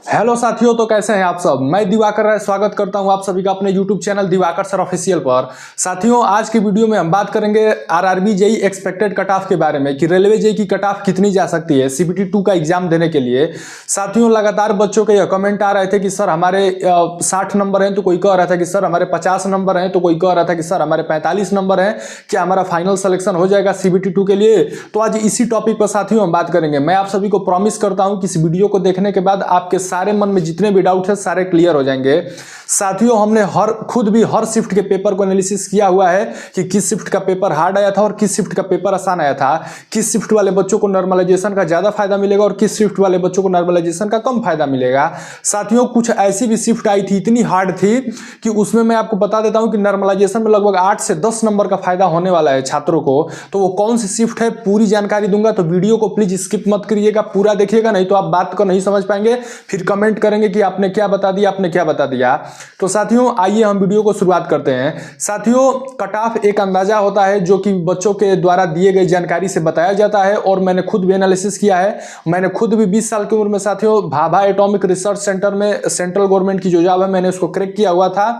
Hello साथियों, तो कैसे हैं आप सब। मैं दिवाकर राय स्वागत करता हूं आप सभी का अपने YouTube channel Diwakar sir official पर। साथियों, आज की वीडियो में हम बात करेंगे RRB JE expected cut off के बारे में कि रेलवे जेई की कट ऑफ कितनी जा सकती है सीबीटी 2 का एग्जाम देने के लिए। साथियों, लगातार बच्चों के यह कमेंट आ रहे थे कि सर हमारे 60 नंबर हैं, तो कोई कह रहा था कि सर हमारे 50 नंबर हैं, तो कोई कह रहा था कि सर हमारे 45 नंबर हैं, क्या हमारा फाइनल सिलेक्शन हो जाएगा सीबीटी 2 के लिए। तो आज इसी टॉपिक पर साथियों हम बात करेंगे। मैं आप सभी को प्रॉमिस करता हूं कि इस वीडियो को देखने के बाद आपके सारे मन में जितने भी डाउट है सारे क्लियर हो जाएंगे। साथियों, हमने खुद भी हर शिफ्ट के पेपर को एनालिसिस किया हुआ है कि किस शिफ्ट का पेपर हार्ड आया था और किस शिफ्ट का पेपर आसान आया था, किस शिफ्ट वाले बच्चों को नॉर्मलाइजेशन का ज्यादा फायदा मिलेगा और किस शिफ्ट वाले बच्चों को नॉर्मलाइजेशन का कम फायदा मिलेगा। साथियों, कुछ ऐसी भी शिफ्ट आई थी, इतनी हार्ड थी कि उसमें मैं आपको बता देता हूं कि नॉर्मलाइजेशन में लगभग 8 से 10 नंबर का फायदा होने वाला है छात्रों को। तो वो कौन सी शिफ्ट है पूरी जानकारी दूंगा, तो वीडियो को प्लीज स्किप मत करिएगा, पूरा देखिएगा, नहीं तो आप बात को नहीं समझ पाएंगे, फिर कमेंट करेंगे कि आपने क्या बता दिया, आपने क्या बता दिया। तो साथियों, आइए हम वीडियो को शुरुआत करते हैं। साथियों, कट ऑफ एक अंदाजा होता है जो कि बच्चों के द्वारा दिए गई जानकारी से बताया जाता है और मैंने खुद भी एनालिसिस किया है। मैंने खुद भी 20 साल की उम्र में साथियों भाभा एटॉमिक रिसर्च सेंटर में सेंट्रल गवर्नमेंट की जो जॉब है मैंने उसको क्रैक किया हुआ था।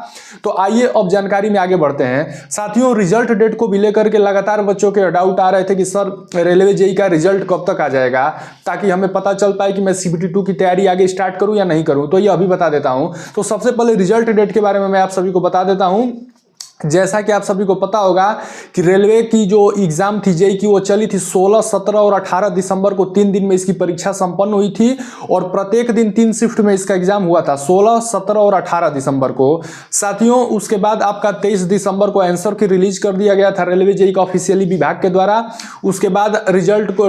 तो आइए अब जानकारी में आगे बढ़ते हैं। साथियों, रिजल्ट डेट को भी लेकर के लगातार बच्चों के डाउट आ रहे थे कि सर रेलवे जेई का रिजल्ट कब तक आ जाएगा, ताकि हमें पता चल पाए कि मैं सीबीटी 2 की तैयारी आगे स्टार्ट करूं या नहीं करूं। तो ये अभी बता देता हूं। तो सबसे पहले रिजल्ट डेट के बारे में मैं आप सभी को बता देता हूं। जैसा कि आप सभी को पता होगा कि रेलवे की जो एग्जाम थी जेई की वो चली थी 16, 17 और 18 दिसंबर को 3 दिन में इसकी परीक्षा संपन्न हुई थी और प्रत्येक दिन 3 शिफ्ट में इसका एग्जाम हुआ था 16, 17 और 18 दिसंबर को। साथियों, उसके बाद आपका 23 दिसंबर को आंसर की रिलीज कर दिया गया था रेलवे जेई का ऑफिशियली विभाग के द्वारा। उसके बाद रिजल्ट को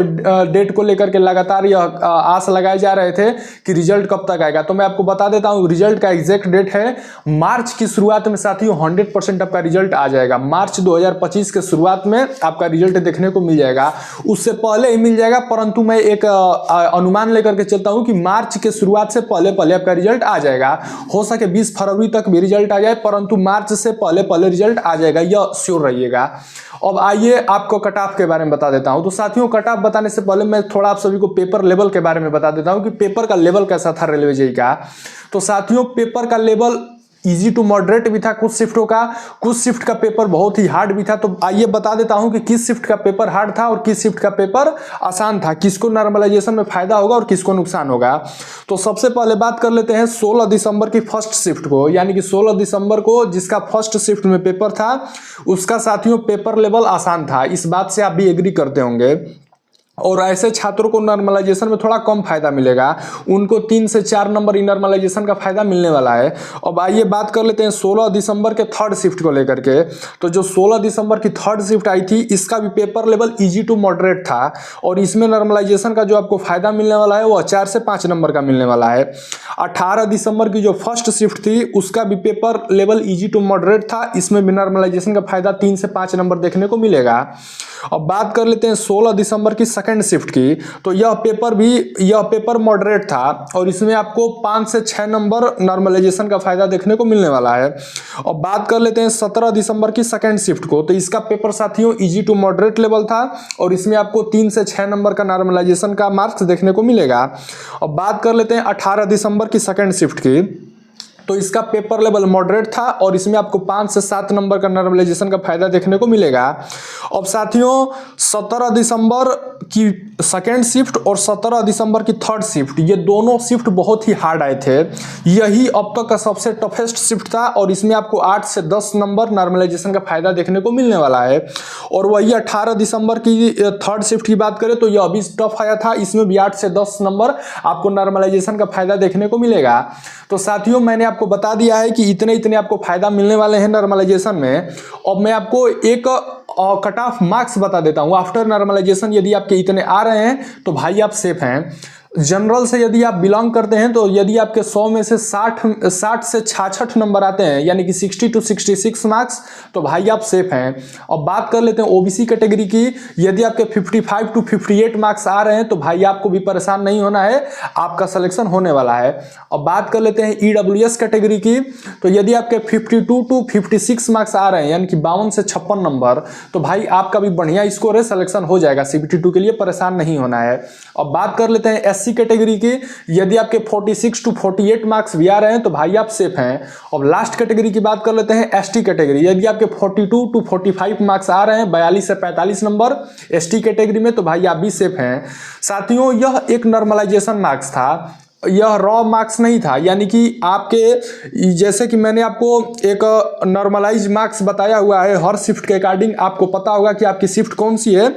डेट को लेकर के लगातार यह आस लगाए जा रहे थे कि रिजल्ट कब तक आएगा। तो मैं आपको बता देता हूं रिजल्ट का एग्जैक्ट डेट है मार्च की शुरुआत में। साथियों, 100% आपका रिजल्ट आ जाएगा। मार्च 2025 के शुरुआत में आपका रिजल्ट देखने को मिल जाएगा, उससे पहले ही मिल जाएगा, परंतु मैं एक अनुमान लेकर के चलता हूं कि मार्च के शुरुआत से पहले पहले आपका रिजल्ट आ जाएगा। हो सके 20 फरवरी तक भी रिजल्ट आ जाए, परंतु मार्च से पहले पहले रिजल्ट आ जाएगा, यह श्योर रहिएगा। अब आइए आपको कट ऑफ के बारे में बता देता हूं। तो साथियों, कट ऑफ बताने से पहले मैं थोड़ा आप सभी को पेपर लेवल के बारे में बता देता हूं कि पेपर का लेवल कैसा था रेलवे जेई का। तो साथियों, पेपर का लेवल इजी टू मॉडरेट भी था कुछ शिफ्टों का, कुछ शिफ्ट का पेपर बहुत ही हार्ड भी था। तो आइए बता देता हूं कि किस शिफ्ट का पेपर हार्ड था और किस शिफ्ट का पेपर आसान था, किसको नॉर्मलाइजेशन में फायदा होगा और किसको नुकसान होगा। तो सबसे पहले बात कर लेते हैं 16 दिसंबर की फर्स्ट शिफ्ट को, यानी कि 16 दिसंबर को जिसका फर्स्ट शिफ्ट में पेपर था उसका साथियों पेपर लेवल आसान था। इस बात से आप भी एग्री करते होंगे और ऐसे छात्रों को नॉर्मलाइजेशन में थोड़ा कम फायदा मिलेगा, उनको 3 से 4 नंबर नॉर्मलाइजेशन का फायदा मिलने वाला है। अब आइए बात कर लेते हैं 16 दिसंबर के थर्ड शिफ्ट को लेकर के। तो जो 16 दिसंबर की थर्ड शिफ्ट आई थी इसका भी paper level easy to moderate था और इसमें नॉर्मलाइजेशन का जो आपको फायदा मिलने वाला है वो 4 से 5 नंबर का मिलने वाला है। 18 दिसंबर की जो फर्स्ट शिफ्ट थी उसका भी paper level easy to moderate था, इसमें भी नॉर्मलाइजेशन का फायदा 3 से 5 नंबर देखने को मिलेगा। अब बात कर लेते हैं 16 दिसंबर की सेकंड शिफ्ट की। तो यह पेपर मॉडरेट था और इसमें आपको 5 से 6 नंबर नॉर्मलाइजेशन का फायदा देखने को मिलने वाला है। अब बात कर लेते हैं 17 दिसंबर की सेकंड शिफ्ट को। तो इसका पेपर साथियों इजी टू मॉडरेट लेवल था और इसमें आपको 3 से 6 नंबर का नॉर्मलाइजेशन का मार्क्स देखने को मिलेगा। अब बात कर लेते हैं 18 दिसंबर की सेकंड शिफ्ट की। तो इसका पेपर लेवल मॉडरेट था और इसमें आपको 5 से 7 नंबर का नॉर्मलाइजेशन का फायदा देखने को मिलेगा। अब साथियों, 17 दिसंबर की सेकेंड शिफ्ट और 17 दिसंबर की थर्ड शिफ्ट, ये दोनों शिफ्ट बहुत ही हार्ड आए थे। यही अब तक का सबसे टफेस्ट शिफ्ट था और इसमें आपको 8 से 10 नंबर नॉर्मलाइजेशन का फायदा देखने को मिलने वाला है। और वही 18 दिसंबर की थर्ड शिफ्ट की बात करें तो यह अभी टफ आया था, इसमें भी 8 से 10 नंबर आपको नॉर्मलाइजेशन का फायदा देखने को मिलेगा। तो साथियों, मैंने आपको बता दिया है कि इतने इतने आपको फायदा मिलने वाले हैं नॉर्मलाइजेशन में। अब मैं आपको एक कट ऑफ मार्क्स बता देता हूं आफ्टर नॉर्मलाइजेशन। यदि आपके इतने आ रहे हैं तो भाई आप सेफ हैं। जनरल से यदि आप बिलोंग करते हैं तो यदि आपके 100 में से 60 से 66 नंबर आते हैं, यानी कि 60 to 66 मार्क्स, तो भाई आप सेफ हैं। अब बात कर लेते हैं ओबीसी कैटेगरी की। यदि आपके 55 to 58 मार्क्स आ रहे हैं तो भाई आपको भी परेशान नहीं होना है, आपका सिलेक्शन होने वाला है। अब बात कर लेते हैं ईडब्ल्यूएस कैटेगरी की। तो यदि आपके 52 to 56 मार्क्स आ रहे हैं, यानी कि 52 से 56 नंबर, तो भाई आपका भी बढ़िया स्कोर है, सिलेक्शन हो जाएगा सीबीटी 2 के लिए, परेशान नहीं होना है। अब बात कर लेते हैं SC कैटेगरी की यदि आपके 46 to 48 मार्क्स भी आ रहे हैं तो भाई आप सेफ हैं। अब लास्ट कैटेगरी की बात कर लेते हैं, ST कैटेगरी। यदि आपके 42 to 45 मार्क्स आ रहे हैं 42 से 45 नंबर ST कैटेगरी में तो भाई आप भी सेफ हैं। साथियों, यह एक नॉर्मलाइजेशन मार्क्स था, यह रॉ मार्क्स नहीं था। यानी कि आपके जैसे कि मैंने आपको एक नॉर्मलाइज मार्क्स बताया हुआ है, हर शिफ्ट के अकॉर्डिंग आपको पता होगा कि आपकी शिफ्ट कौन सी है,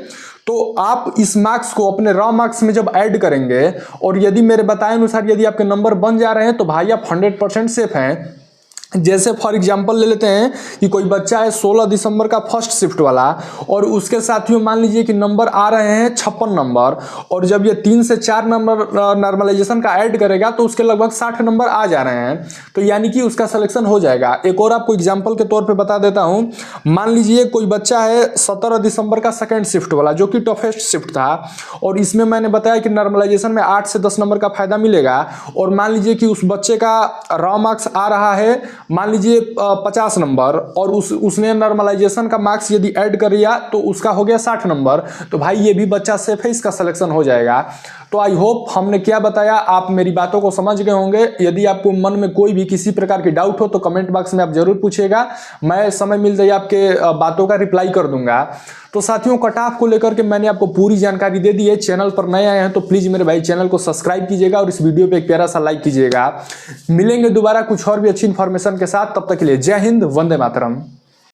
तो आप इस मार्क्स को अपने रॉ मार्क्स में जब ऐड करेंगे और यदि मेरे बताए अनुसार यदि आपके नंबर बन जा रहे हैं तो भाई आप 100% सेफ हैं। जैसे फॉर एग्जांपल ले लेते हैं कि कोई बच्चा है 16 दिसंबर का फर्स्ट शिफ्ट वाला और उसके साथियों मान लीजिए कि नंबर आ रहे हैं 56 नंबर, और जब ये 3 से 4 नंबर नॉर्मलाइजेशन का ऐड करेगा तो उसके लगभग 60 नंबर आ जा रहे हैं, तो यानी कि उसका सिलेक्शन हो जाएगा। एक और आपको एग्जाम्पल के तौर पर बता देता हूँ, मान लीजिए कोई बच्चा है 17 दिसंबर का सेकेंड शिफ्ट वाला जो कि टफेस्ट शिफ्ट था, और इसमें मैंने बताया कि नॉर्मलाइजेशन में 8 से 10 नंबर का फायदा मिलेगा, और मान लीजिए कि उस बच्चे का रॉ मार्क्स आ रहा है मान लीजिए 50 नंबर, और उसने नॉर्मलाइजेशन का मार्क्स यदि ऐड कर लिया तो उसका हो गया 60 नंबर, तो भाई ये भी बच्चा सेफ है, इसका सिलेक्शन हो जाएगा। तो आई होप हमने क्या बताया आप मेरी बातों को समझ गए होंगे। यदि आपको मन में कोई भी किसी प्रकार की डाउट हो तो कमेंट बॉक्स में आप जरूर पूछिएगा, मैं समय मिलते ही आपके बातों का रिप्लाई कर दूंगा। तो साथियों, कट ऑफ को लेकर के मैंने आपको पूरी जानकारी दे दी है। चैनल पर नए आए हैं तो प्लीज मेरे भाई चैनल को सब्सक्राइब कीजिएगा और इस वीडियो पे एक प्यारा सा लाइक कीजिएगा। मिलेंगे दोबारा कुछ और भी अच्छी इंफॉर्मेशन के साथ, तब तक के लिए जय हिंद, वंदे मातरम।